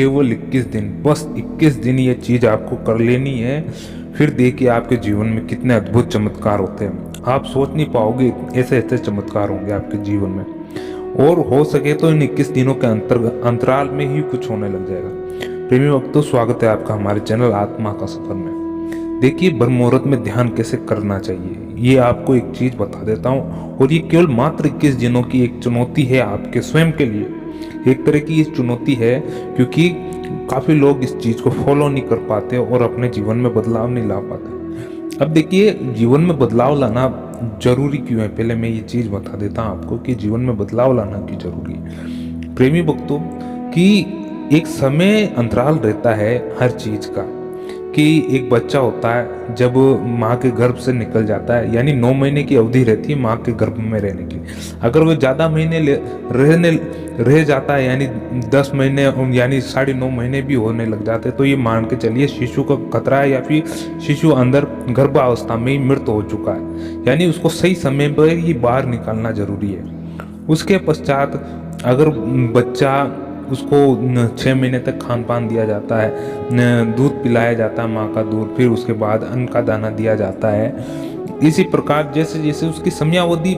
केवल 21 दिन, बस 21 दिन ये चीज़ आपको कर लेनी है। फिर देखिए आपके जीवन में कितने अद्भुत चमत्कार होते हैं। आप सोच नहीं पाओगे, ऐसे ऐसे चमत्कार होंगे आपके जीवन में। और हो सके तो इन 21 दिनों के अंतराल में ही कुछ होने लग जाएगा। प्रेमी भक्तों, स्वागत है आपका हमारे चैनल आत्मा का सफर में। देखिए ब्रह्म मुहूर्त में ध्यान कैसे करना चाहिए, ये आपको एक चीज बता देता हूँ। और ये केवल मात्र 21 दिनों की एक चुनौती है आपके स्वयं के लिए। एक तरह की ये चुनौती है, क्योंकि काफी लोग इस चीज को फॉलो नहीं कर पाते और अपने जीवन में बदलाव नहीं ला पाते। अब देखिए, जीवन में बदलाव लाना जरूरी क्यों है, पहले मैं ये चीज बता देता हूँ आपको कि जीवन में बदलाव लाना क्यों जरूरी है। प्रेमी भक्तों, कि एक समय अंतराल रहता है हर चीज का। कि एक बच्चा होता है जब माँ के गर्भ से निकल जाता है, यानी 9 महीने की अवधि रहती है माँ के गर्भ में रहने की। अगर वो ज़्यादा महीने रह जाता है, यानी 10 महीने यानी 9.5 महीने भी होने लग जाते हैं, तो ये मान के चलिए शिशु का खतरा है, या फिर शिशु अंदर गर्भावस्था में ही मृत हो चुका है। यानी उसको सही समय पर ही बाहर निकालना जरूरी है। उसके पश्चात अगर बच्चा, उसको 6 महीने तक खान पान दिया जाता है, दूध पिलाया जाता है माँ का दूध, फिर उसके बाद अन्न का दाना दिया जाता है। इसी प्रकार जैसे जैसे उसकी समयावधि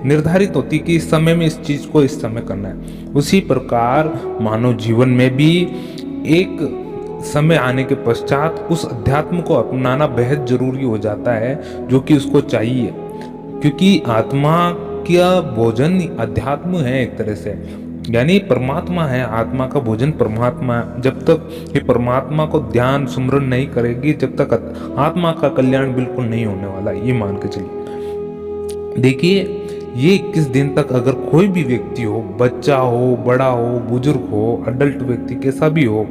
निर्धारित होती कि इस समय में इस चीज को इस समय करना है, उसी प्रकार मानव जीवन में भी एक समय आने के पश्चात उस अध्यात्म को अपनाना बेहद जरूरी हो जाता है, जो कि उसको चाहिए। क्योंकि आत्मा का भोजन अध्यात्म है एक तरह से, यानी परमात्मा है। आत्मा का भोजन परमात्मा है। जब तक ये परमात्मा को ध्यान सुमरन नहीं करेगी, जब तक आत्मा का कल्याण बिल्कुल नहीं होने वाला, ये मान के चलिए। देखिए, ये 21 दिन तक अगर कोई भी व्यक्ति हो, बच्चा हो, बड़ा हो, बुजुर्ग हो, अडल्ट व्यक्ति कैसा भी हो,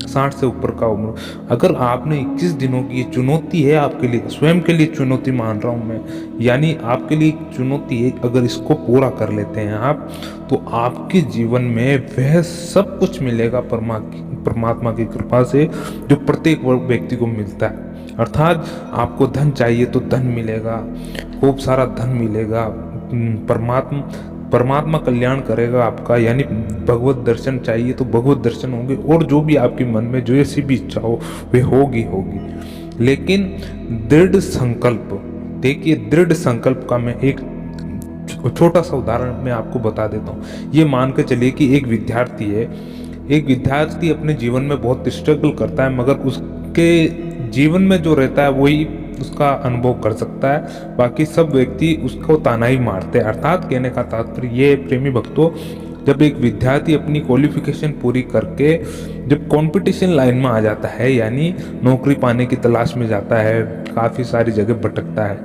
60 से ऊपर का उम्र, अगर आपने 21 दिनों की ये चुनौती है आपके लिए, स्वयं के लिए चुनौती मान रहा हूँ मैं, यानी आपके लिए चुनौती है, अगर इसको पूरा कर लेते हैं आप, तो आपके जीवन में वह सब कुछ मिलेगा परमात्मा की कृपा से, जो प्रत्येक व्यक्ति को मिलता है। अर्थात आपको धन चाहिए तो धन मिलेगा, खूब सारा धन मिलेगा, परमात्मा कल्याण करेगा आपका, यानी भगवत दर्शन चाहिए तो भगवत दर्शन होंगे, और जो भी आपके मन में जो ऐसी भी इच्छा हो वे होगी। लेकिन दृढ़ संकल्प, देखिए दृढ़ संकल्प का मैं एक छोटा सा उदाहरण मैं आपको बता देता हूँ। ये मान के चलिए कि एक विद्यार्थी है, एक विद्यार्थी अपने जीवन में बहुत स्ट्रगल करता है, मगर उसके जीवन में जो रहता है वही उसका अनुभव कर सकता है, बाकी सब व्यक्ति उसको ताना ही मारते हैं। अर्थात कहने का तात्पर्य ये, प्रेमी भक्तों, जब एक विद्यार्थी अपनी क्वालिफिकेशन पूरी करके जब कंपटीशन लाइन में आ जाता है, यानी नौकरी पाने की तलाश में जाता है, काफ़ी सारी जगह भटकता है,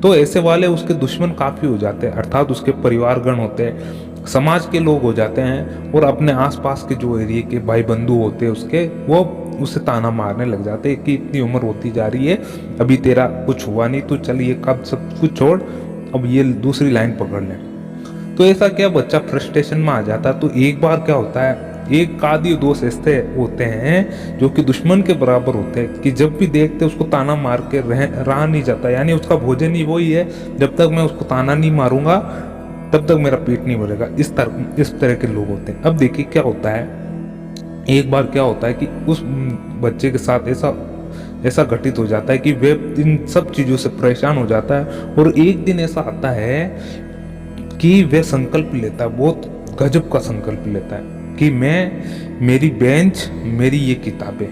तो ऐसे वाले उसके दुश्मन काफ़ी हो जाते हैं। अर्थात उसके परिवारगण होते हैं, समाज के लोग हो जाते हैं, और अपने आसपास के जो एरिया के भाई बंधु होते हैं उसके, वो उसे ताना मारने लग जाते हैं कि इतनी उम्र होती जा रही है, अभी तेरा कुछ हुआ नहीं, तो चल ये कब सब कुछ छोड़, अब ये दूसरी लाइन पकड़ ले। तो ऐसा क्या, बच्चा फ्रस्ट्रेशन में आ जाता है। तो एक बार क्या होता है, एक आदि दोस्त ऐसे होते हैं जो कि दुश्मन के बराबर होते हैं, कि जब भी देखते उसको ताना मार के रहा नहीं जाता, यानी उसका भोजन ही वही है, जब तक मैं उसको ताना नहीं मारूंगा तब तक मेरा पेट नहीं भरेगा। इस तरह के लोग होते हैं। अब देखिए क्या होता है, एक बार क्या होता है कि उस बच्चे के साथ ऐसा घटित हो जाता है कि वे इन सब चीज़ों से परेशान हो जाता है, और एक दिन ऐसा आता है कि वह संकल्प लेता है, बहुत गजब का संकल्प लेता है कि मेरी बेंच, मेरी ये किताबें,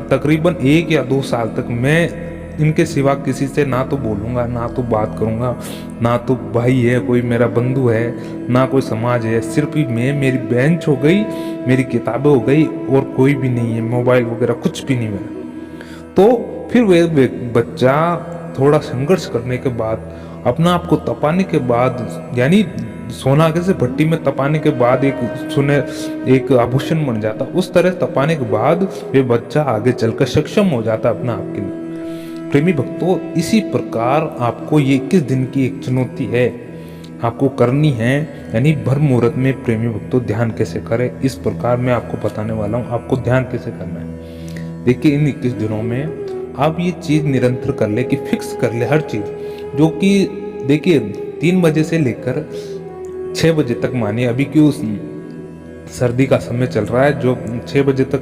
तकरीबन 1 या 2 साल तक मैं इनके सिवा किसी से ना तो बोलूँगा, ना तो बात करूँगा, ना तो भाई है कोई मेरा बंधु है, ना कोई समाज है, सिर्फ ही मेरी बेंच हो गई, मेरी किताबें हो गई, और कोई भी नहीं है, मोबाइल वगैरह कुछ भी नहीं मेरा। तो फिर वह बच्चा थोड़ा संघर्ष करने के बाद, अपना आप को तपाने के बाद, यानी सोना कैसे भट्टी में तपाने के बाद एक आभूषण बन जाता, उस तरह तपाने के बाद वे बच्चा आगे चलकर सक्षम हो जाता अपना आप के लिए। प्रेमी भक्तों, इसी प्रकार आपको ये 21 दिन की एक चुनौती है, आपको करनी है, यानी भर मुहूर्त में प्रेमी भक्तों ध्यान कैसे करें, इस प्रकार मैं आपको बताने वाला हूँ आपको ध्यान कैसे करना है। देखिए, इन 21 दिनों में आप ये चीज निरंतर कर ले, कि फिक्स कर ले हर चीज, जो कि देखिए 3 बजे से लेकर 6 बजे तक, मानिए अभी की उस सर्दी का समय चल रहा है, जो 6 बजे तक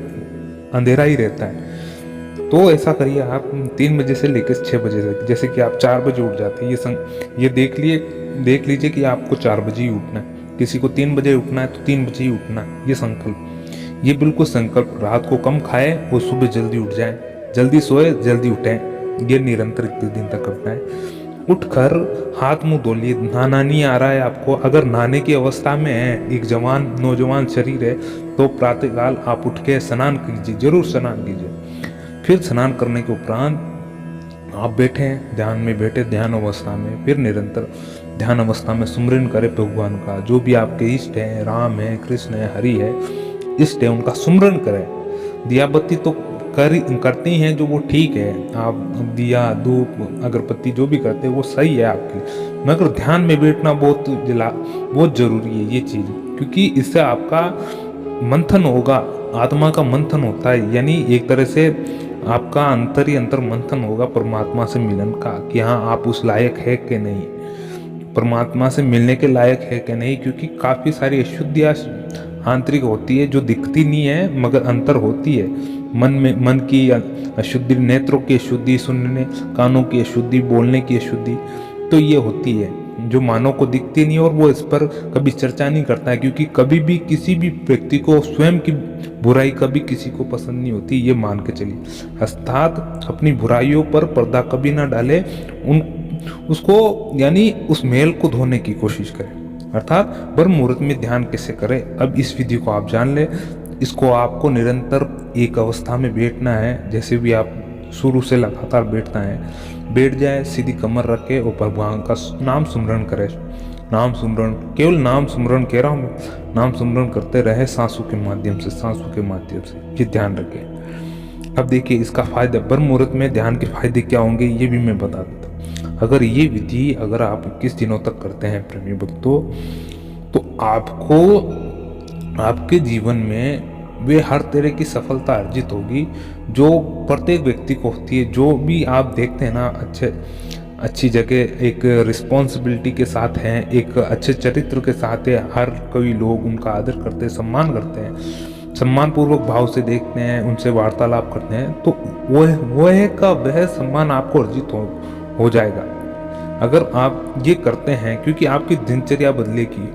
अंधेरा ही रहता है। तो ऐसा करिए आप 3 बजे से लेकर 6 बजे तक, जैसे कि आप 4 बजे उठ जाते हैं, ये देख लीजिए कि आपको 4 बजे ही उठना है। किसी को 3 बजे उठना है तो 3 बजे ही उठना है। ये संकल्प, ये बिल्कुल संकल्प, रात को कम खाए और सुबह जल्दी उठ जाए, जल्दी सोए जल्दी उठें, ये निरंतर 21 दिन तक करना है। उठकर हाथ मुंह धो लिए, नहाना नहीं आ रहा है आपको, अगर नहाने की अवस्था में है, एक जवान नौजवान शरीर है, तो प्रातःकाल आप उठ के स्नान कीजिए, जरूर स्नान कीजिए। फिर स्नान करने के उपरांत आप बैठे ध्यान में, बैठे ध्यान अवस्था में, फिर निरंतर ध्यान अवस्था में सुमरन करें भगवान का, जो भी आपके इष्ट है, राम है, कृष्ण है, हरि है, इष्ट है, उनका सुमरन करें। दिया बत्ती तो करते ही हैं, जो वो ठीक है, आप दिया धूप अगरबत्ती जो भी करते हैं वो सही है आपके लिए, मगर ध्यान में बैठना बहुत जरूरी है ये चीज़, क्योंकि इससे आपका मंथन होगा, आत्मा का मंथन होता है, यानी एक तरह से आपका अंतर ही अंतर मंथन होगा परमात्मा से मिलन का, कि हाँ आप उस लायक है कि नहीं, परमात्मा से मिलने के लायक है कि नहीं। क्योंकि काफ़ी सारी अशुद्धियाँ आंतरिक होती है जो दिखती नहीं है मगर अंतर होती है, मन की अशुद्धि, नेत्रों की अशुद्धि, सुनने कानों की अशुद्धि, बोलने की अशुद्धि, तो ये होती है जो मानव को दिखती नहीं, और वो इस पर कभी चर्चा नहीं करता है, क्योंकि कभी भी किसी भी व्यक्ति को स्वयं की बुराई कभी किसी को पसंद नहीं होती, ये मान के चलिए। अर्थात अपनी बुराइयों पर पर्दा कभी ना डाले, उसको यानी उस मेल को धोने की कोशिश करें। अर्थात ब्रह्म मुहूर्त में ध्यान कैसे करें, अब इस विधि को आप जान ले। इसको आपको निरंतर एक अवस्था में बैठना है, जैसे भी आप शुरू से लगातार बैठना है, बैठ जाए, सीधी कमर रखे और भगवान का नाम सुमरण करें। नाम सुमरण, केवल नाम सुमरण कह रहा हूँ मैं, नाम सुमरण करते रहे सांसों के माध्यम से, सांसों के माध्यम से, ये ध्यान रखें। अब देखिए इसका फायदा, ब्रह्म मुहूर्त में ध्यान के फायदे क्या होंगे ये भी मैं बता देता हूँ। अगर ये विधि अगर आप 21 दिनों तक करते हैं प्रेमी भक्तों, तो आपको आपके जीवन में वे हर तरह की सफलता अर्जित होगी जो प्रत्येक व्यक्ति को होती है। जो भी आप देखते हैं ना अच्छी जगह एक रिस्पॉन्सिबिलिटी के साथ हैं, एक अच्छे चरित्र के साथ है, हर कोई लोग उनका आदर करते हैं, सम्मान करते हैं, सम्मान पूर्वक भाव से देखते हैं, उनसे वार्तालाप करते हैं, तो वह सम्मान आपको अर्जित हो जाएगा अगर आप ये करते हैं। क्योंकि आपकी दिनचर्या बदलेगी,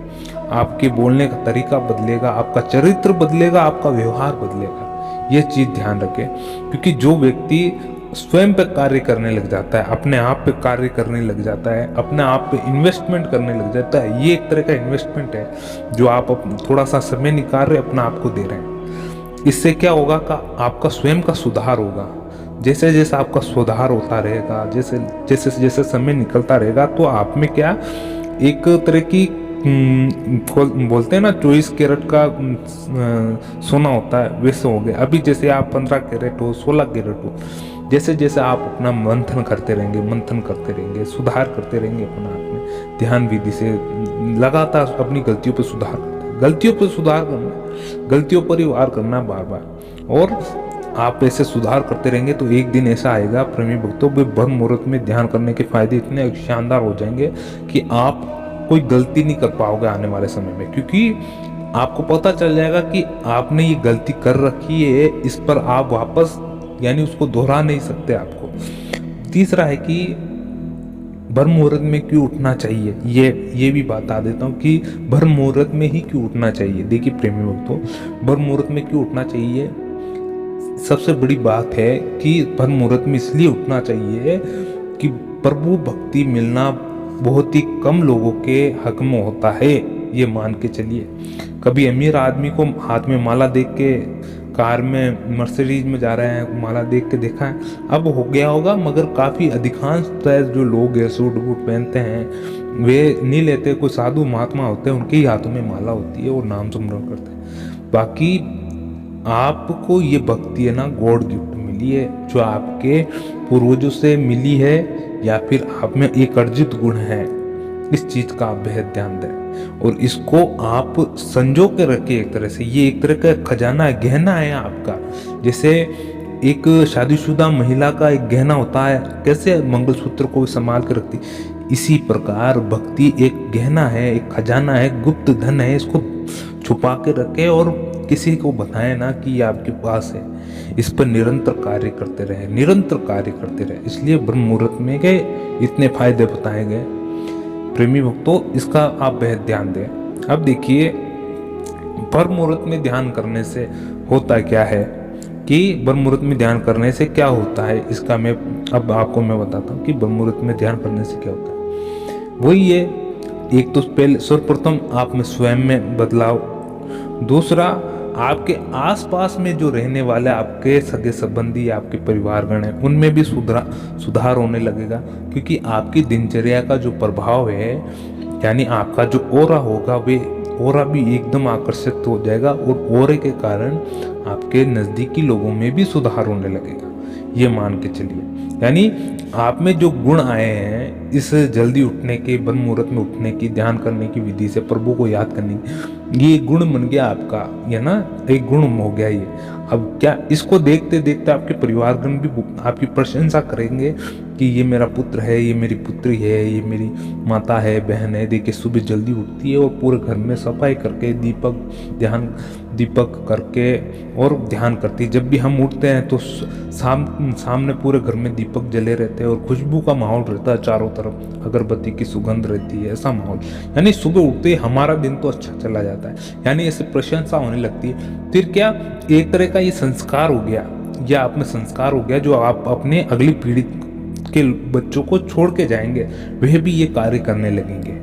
आपके बोलने का तरीका बदलेगा, आपका चरित्र बदलेगा, आपका व्यवहार बदलेगा, ये चीज़ ध्यान रखें। क्योंकि जो व्यक्ति स्वयं पे कार्य करने लग जाता है, अपने आप पे कार्य करने लग जाता है, अपने आप पे इन्वेस्टमेंट करने लग जाता है, ये एक तरह का इन्वेस्टमेंट है जो आप थोड़ा सा समय निकाल रहे अपना आपको दे रहे हैं। इससे क्या होगा का आपका स्वयं का सुधार होगा। जैसे जैसे आपका सुधार होता रहेगा, जैसे जैसे जैसे समय निकलता रहेगा, तो आप में क्या एक तरह की बोलते हैं ना 24 कैरेट का सोना होता है, वैसे हो गया। अभी जैसे आप 15 कैरेट हो, 16 कैरेट हो, जैसे जैसे आप अपना मंथन करते रहेंगे, सुधार करते रहेंगे अपना आप में, ध्यान विधि से लगातार अपनी गलतियों पर सुधार करना, गलतियों पर ही वार करना बार बार, और आप ऐसे सुधार करते रहेंगे तो एक दिन ऐसा आएगा प्रेमी भक्तों, ब्रह्म मुहूर्त में ध्यान करने के फायदे इतने शानदार हो जाएंगे कि आप कोई गलती नहीं कर पाओगे आने वाले समय में। क्योंकि आपको पता चल जाएगा कि आपने ये गलती कर रखी है, इस पर आप वापस यानी उसको दोहरा नहीं सकते आपको। तीसरा है कि ब्रह्म मुहूर्त में क्यों उठना चाहिए, ये भी बता देता हूँ कि ब्रह्म मुहूर्त में ही क्यों उठना चाहिए। देखिए प्रेमी भक्तों, ब्रह्म मुहूर्त में क्यों उठना चाहिए, सबसे बड़ी बात है कि ब्रह्म मुहूर्त में इसलिए उठना चाहिए कि प्रभु भक्ति मिलना बहुत ही कम लोगों के हक में होता है, ये मान के चलिए। कभी अमीर आदमी को हाथ में माला देख के, कार में मर्सिडीज में जा रहे हैं, माला देख के देखा है, अब हो गया होगा, मगर काफ़ी अधिकांश जो लोग हैं सूट बूट पहनते हैं वे नहीं लेते। कोई साधु महात्मा होते हैं, उनके ही हाथों में माला होती है और नाम सुमरण करते हैं। बाकी आपको ये भक्ति है ना गॉड गिफ्ट मिली है, जो आपके पूर्वजों से मिली है या फिर आप में एक अर्जित गुण है, इस चीज का आप बेहद ध्यान दें और इसको आप संजो के रखिए। एक तरह से ये एक तरह का खजाना है, गहना है आपका। जैसे एक शादीशुदा महिला का एक गहना होता है, कैसे मंगलसूत्र को संभाल कर रखती, इसी प्रकार भक्ति एक गहना है, एक खजाना है, गुप्त धन है। इसको छुपा के रखें और किसी को बताएं ना कि ये आपके पास है। इस पर निरंतर कार्य करते रहे, निरंतर कार्य करते रहे। इसलिए ब्रह्म मुहूर्त में के इतने फायदे बताए गए प्रेमी भक्तों, इसका आप बेहद ध्यान दें। अब देखिए ब्रह्म मुहूर्त में ध्यान करने से होता क्या है कि ब्रह्म मुहूर्त में ध्यान करने से क्या होता है, इसका मैं अब आपको मैं बताता हूँ कि ब्रह्म मुहूर्त में ध्यान करने से क्या होता है। वही है, एक तो पहले सर्वप्रथम आप में स्वयं में बदलाव, दूसरा आपके आसपास में जो रहने वाले आपके सगे संबंधी, आपके परिवारगण हैं, उनमें भी सुधार होने लगेगा। क्योंकि आपकी दिनचर्या का जो प्रभाव है, यानी आपका जो ओरा होगा, वे ओरा भी एकदम आकर्षित हो जाएगा और ओरे के कारण आपके नज़दीकी लोगों में भी सुधार होने लगेगा। ये मान के चलिए, यानी आप में जो गुण आए हैं इस जल्दी उठने के, ब्रह्म मुहूर्त में उठने की, ध्यान करने की विधि से, प्रभु को याद करने की, ये गुण बन गया आपका, ये ना एक गुण हो गया ये। अब क्या इसको देखते देखते आपके परिवारगण भी आपकी प्रशंसा करेंगे कि ये मेरा पुत्र है, ये मेरी पुत्री है, ये मेरी माता है, बहन है। देखिए सुबह जल्दी उठती है और पूरे घर में सफाई करके दीपक करके और ध्यान करती है। जब भी हम उठते हैं तो सामने पूरे घर में दीपक जले रहते हैं और खुशबू का माहौल रहता है चारों तरफ, अगरबत्ती की सुगंध रहती है, ऐसा माहौल। यानी सुबह उठते ही हमारा दिन तो अच्छा चला जाता है, यानी ऐसे प्रशंसा होने लगती है। फिर क्या, एक तरह का ये संस्कार हो गया, या आप में संस्कार हो गया जो आप अपने अगली पीढ़ी के बच्चों को छोड़ के जाएंगे, वह भी ये कार्य करने लगेंगे।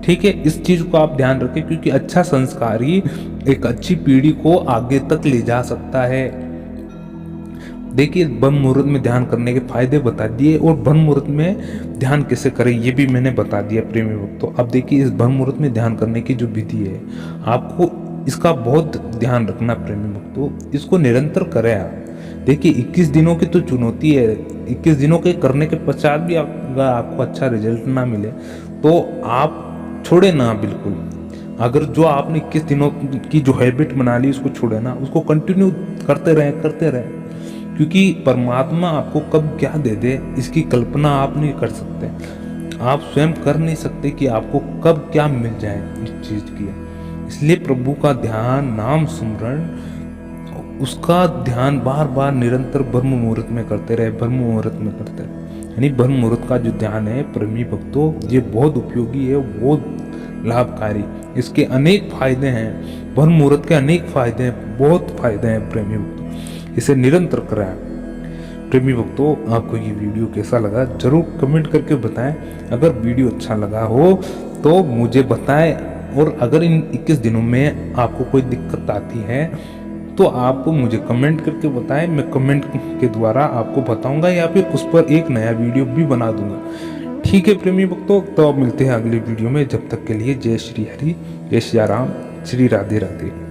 ठीक है, इस चीज को आप ध्यान रखें, क्योंकि अच्छा संस्कार ही एक अच्छी पीढ़ी को आगे तक ले जा सकता है। देखिए ब्रह्म मुहूर्त में ध्यान करने के फायदे बता दिए, और ब्रह्म मुहूर्त में ध्यान कैसे करें ये भी मैंने बता दिया प्रेमी भक्तों। अब देखिए इस ब्रह्म मुहूर्त में ध्यान करने की जो विधि है, आपको इसका बहुत ध्यान रखना प्रेमी भक्तों, इसको निरंतर करें आप। देखिए 21 दिनों की तो चुनौती है, 21 दिनों के करने के पश्चात भी अगर आपको अच्छा रिजल्ट ना मिले तो आप छोड़े ना बिल्कुल। अगर जो आपने 21 दिनों की जो हैबिट बना ली उसको छोड़े ना, उसको कंटिन्यू करते रहें, क्योंकि परमात्मा आपको कब क्या दे दे इसकी कल्पना आप नहीं कर सकते। आप स्वयं कर नहीं सकते कि आपको कब क्या मिल जाए इस चीज की। इसलिए प्रभु का ध्यान, नाम सुमरण, उसका ध्यान बार बार निरंतर ब्रह्म मुहूर्त में करते रहे, ब्रह्म मुहूर्त में करते रहे। यानी ब्रह्म मुहूर्त का जो ध्यान है प्रेमी भक्तों, ये बहुत उपयोगी है, बहुत लाभकारी। इसके अनेक फायदे हैं, ब्रह्म मुहूर्त के अनेक फायदे हैं, बहुत फायदे हैं प्रेमी भक्तों। इसे निरंतर कराएं। प्रेमी भक्तों, आपको ये वीडियो कैसा लगा जरूर कमेंट करके बताएं। अगर वीडियो अच्छा लगा हो तो मुझे बताएं, और अगर इन 21 दिनों में आपको कोई दिक्कत आती है तो आप मुझे कमेंट करके बताएं। मैं कमेंट के द्वारा आपको बताऊंगा, या फिर उस पर एक नया वीडियो भी बना दूंगा। ठीक है प्रेमी भक्तों, तो अब मिलते हैं अगले वीडियो में। जब तक के लिए जय श्री हरि, जय श्री राम, श्री राधे राधे।